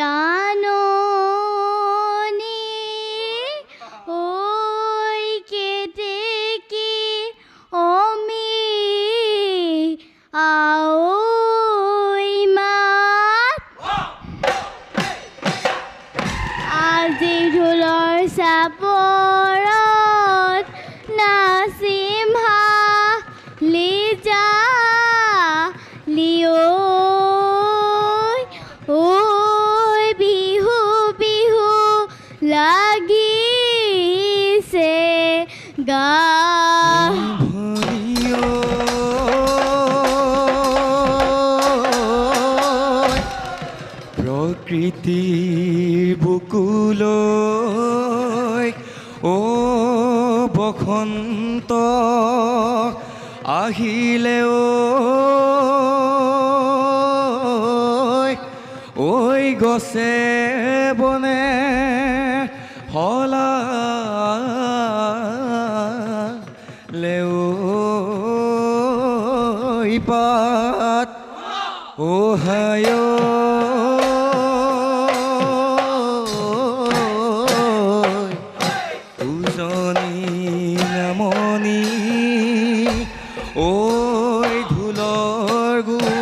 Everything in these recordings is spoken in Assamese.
জাননী ঐ কেতেকী অমি আঐ মাত আজি ঢোলৰ চাপৰত নাচিম লিজা লিঅ ঐ বিহু বিহু লাগিছে গা প্ৰকৃতিৰ বুকুলৈ ও বসন্ত আহিলে ঐ গছে বনে হলালে ঐ পাত ওহায় ঐ ঢোলৰ গুমনি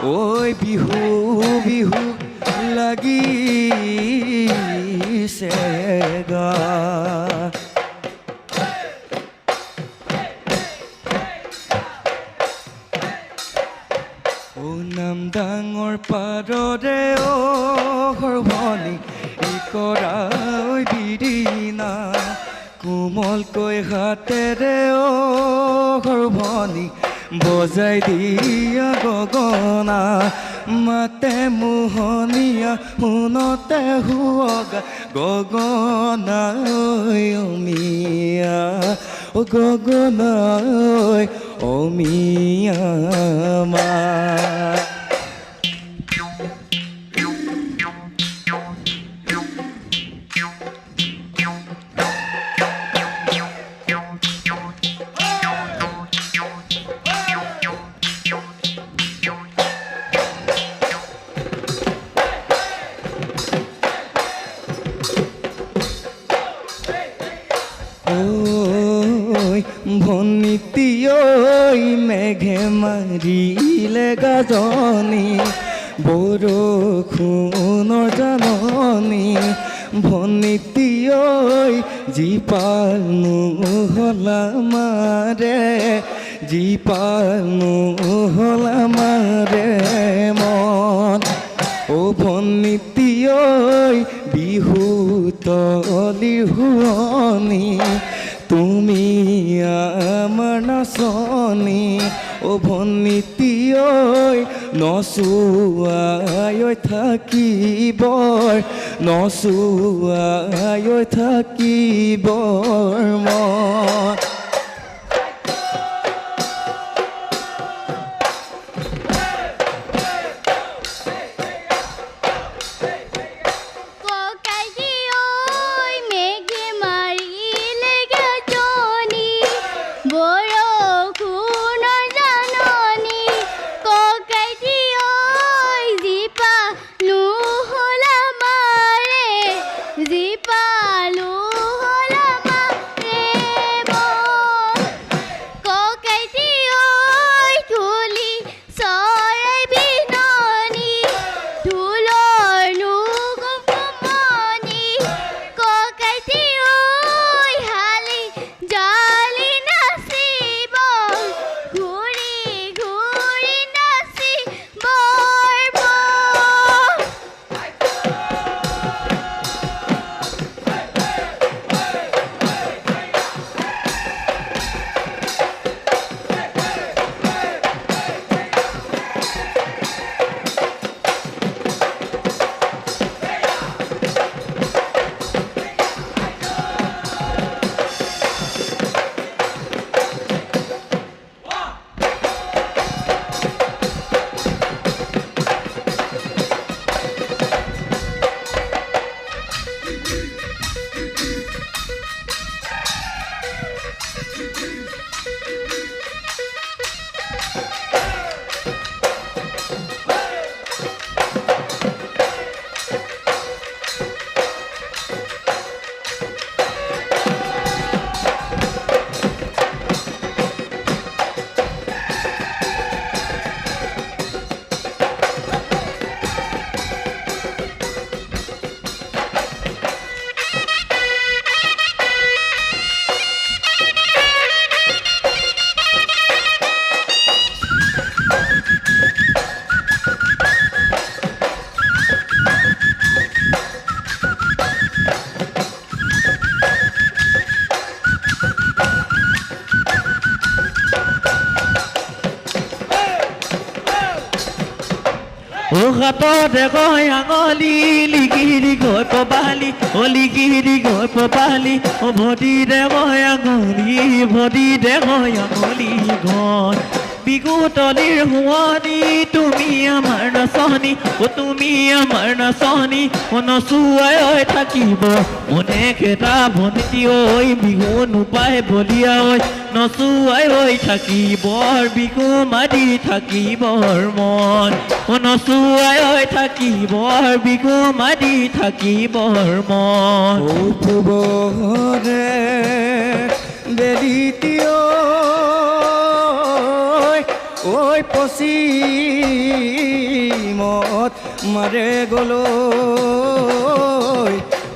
ঐ বিহু বিহু লাগিছে গা ও নাম ডাঙৰ পাৰৰে সৰ্বনী কৰা বিৰিণা কোমলকৈ হাতেৰে সৰ্বনী বজাই দিয়া গগনা মাতে মোহনীয়া শুনতে শুৱগা গগনা অমিয়া গগনা অমিয়া মা ভনীতি ঐ মেঘে মাৰিলে গাজনি বৰষুণৰ জাননী ভনীতি ঐ জীপাল নোহলা মাৰে জীপাল নোহলা মাৰে মন ও ভনীতি ঐ বিহু তলিৰ শুৱনি তুমি আমাৰ নাচনী ও ভনীতি ঐ নচুৱাই থাকিবৰ নচুৱাই থাকিবৰ মন জীপালু হলা মাৰে ও হাততে গৈ আঙলি লিগিৰি গৈ পবালি ও লিগিৰি গৈ পবালি ও ভৰিৰে গৈ আঙলি ভৰিৰে গৈ আঙলি গৈ বিহু তলিৰ শুৱনি তুমি আমাৰ নাচনি ও তুমি আমাৰ নাচনি ও নচুৱাই ঐ থাকিব মনে খেতা ভণ্টি ঐ বিহু নোপাই বলিয়া ঐ নচুৱাই ঐ থাকিবৰ বিহু মাৰি থাকিবৰ মন ও নচুৱাই ঐ থাকিবৰ বিহু মাৰি থাকিবৰ মন ও পূবৰে বেলিটিও ঐ পশ্চিমত মাৰে গলৈ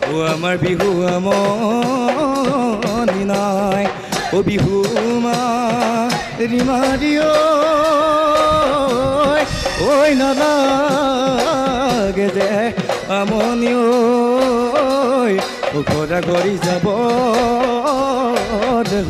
ও আমাৰ বিহু আমনি নাই ও বিহু মাৰিও ঐ নালাগে যে আমনি ঐ ঘৰা ঘৰি যাব দেহ